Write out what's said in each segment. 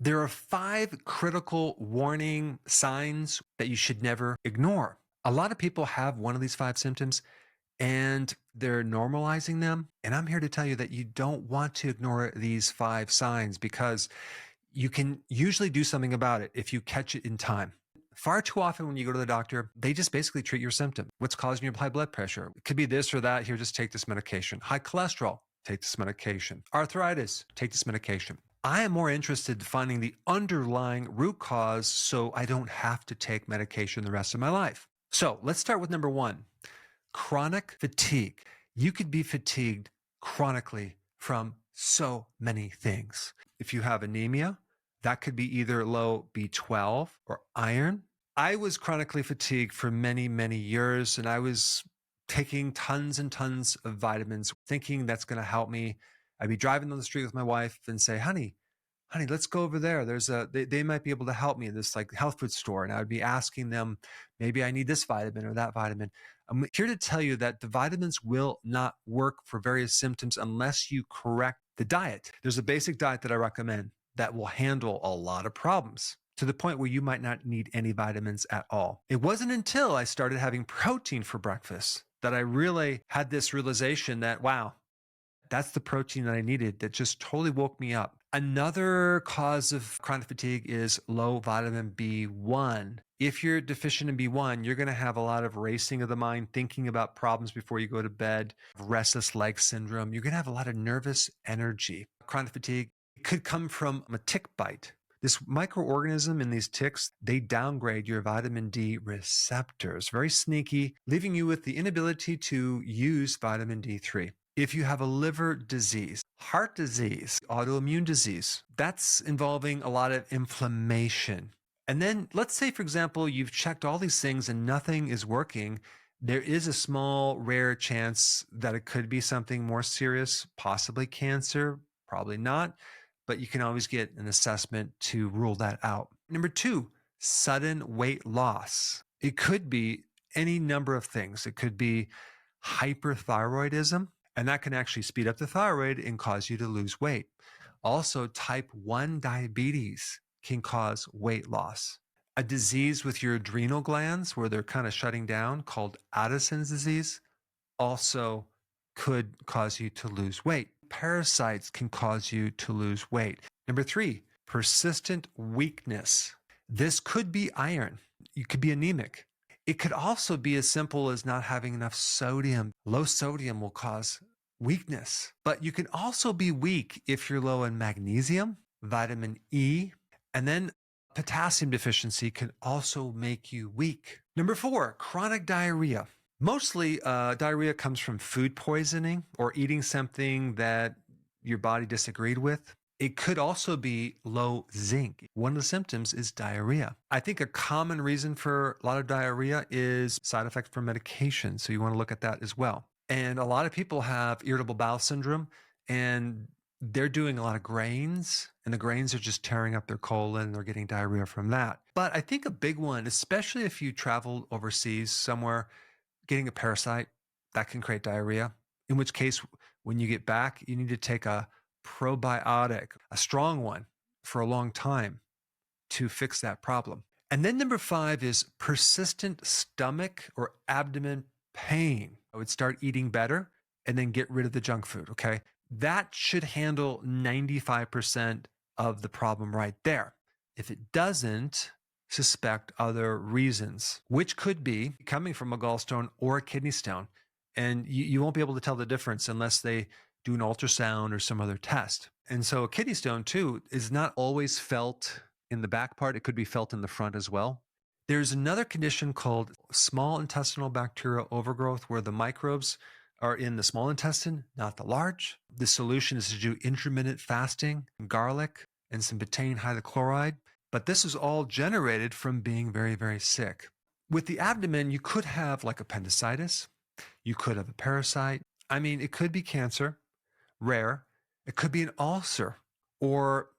There are 5 critical warning signs that you should never ignore. A lot of people have one of these 5 symptoms and they're normalizing them. And I'm here to tell you that you don't want to ignore these 5 signs because you can usually do something about it if you catch it in time. Far too often when you go to the doctor, they just basically treat your symptom. What's causing your high blood pressure? It could be this or that. Here, just take this medication. High cholesterol, take this medication. Arthritis, take this medication. I am more interested in finding the underlying root cause so I don't have to take medication the rest of my life. So let's start with number 1, chronic fatigue. You could be fatigued chronically from so many things. If you have anemia, that could be either low B12 or iron. I was chronically fatigued for many, many years, and I was taking tons and tons of vitamins, thinking that's going to help me. I'd be driving on the street with my wife and say, honey, let's go over there. They might be able to help me in this like health food store. And I would be asking them, maybe I need this vitamin or that vitamin. I'm here to tell you that the vitamins will not work for various symptoms unless you correct the diet. There's a basic diet that I recommend that will handle a lot of problems to the point where you might not need any vitamins at all. It wasn't until I started having protein for breakfast that I really had this realization that, wow, that's the protein that I needed that just totally woke me up. Another cause of chronic fatigue is low vitamin B1. If you're deficient in B1, you're going to have a lot of racing of the mind, thinking about problems before you go to bed, restless leg syndrome. You're going to have a lot of nervous energy. Chronic fatigue could come from a tick bite. This microorganism in these ticks, they downgrade your vitamin D receptors, very sneaky, leaving you with the inability to use vitamin D3. If you have a liver disease, heart disease, autoimmune disease, that's involving a lot of inflammation. And then let's say, for example, you've checked all these things and nothing is working. There is a small, rare chance that it could be something more serious, possibly cancer, probably not, but you can always get an assessment to rule that out. Number 2, sudden weight loss. It could be any number of things. It could be hyperthyroidism, and that can actually speed up the thyroid and cause you to lose weight. Also, type 1 diabetes can cause weight loss. A disease with your adrenal glands where they're kind of shutting down called Addison's disease also could cause you to lose weight. Parasites can cause you to lose weight. Number 3, persistent weakness. This could be iron. You could be anemic. It could also be as simple as not having enough sodium. Low sodium will cause weakness, but you can also be weak if you're low in magnesium, vitamin E, and then potassium deficiency can also make you weak. Number 4, chronic diarrhea. Mostly diarrhea comes from food poisoning or eating something that your body disagreed with. It could also be low zinc. One of the symptoms is diarrhea. I think a common reason for a lot of diarrhea is side effects from medication. So you want to look at that as well. And a lot of people have irritable bowel syndrome and they're doing a lot of grains and the grains are just tearing up their colon and they're getting diarrhea from that. But I think a big one, especially if you travel overseas somewhere, getting a parasite, that can create diarrhea. In which case, when you get back, you need to take a probiotic, a strong one for a long time to fix that problem. And then number 5 is persistent stomach or abdomen pain. I would start eating better and then get rid of the junk food, okay? That should handle 95% of the problem right there. If it doesn't, suspect other reasons, which could be coming from a gallstone or a kidney stone. And you won't be able to tell the difference unless they do an ultrasound or some other test. And so a kidney stone too is not always felt in the back part. It could be felt in the front as well. There's another condition called small intestinal bacterial overgrowth where the microbes are in the small intestine, not the large. The solution is to do intermittent fasting, garlic, and some betaine hydrochloride. But this is all generated from being very, very sick. With the abdomen, you could have like appendicitis. You could have a parasite. I mean, it could be cancer, rare. It could be an ulcer or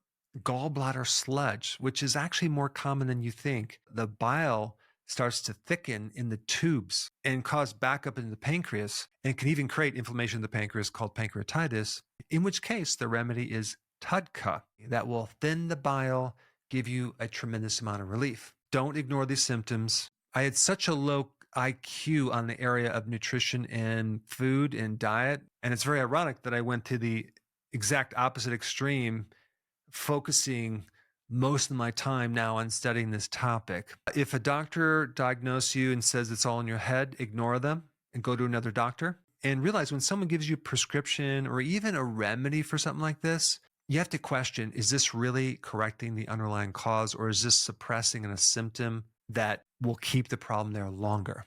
gallbladder sludge, which is actually more common than you think. The bile starts to thicken in the tubes and cause backup in the pancreas and can even create inflammation of the pancreas called pancreatitis, in which case the remedy is TUDCA that will thin the bile, give you a tremendous amount of relief. Don't ignore these symptoms. I had such a low IQ on the area of nutrition and food and diet. And it's very ironic that I went to the exact opposite extreme, focusing most of my time now on studying this topic. If a doctor diagnoses you and says it's all in your head, ignore them and go to another doctor. And realize when someone gives you a prescription or even a remedy for something like this, you have to question, is this really correcting the underlying cause, or is this suppressing a symptom that will keep the problem there longer?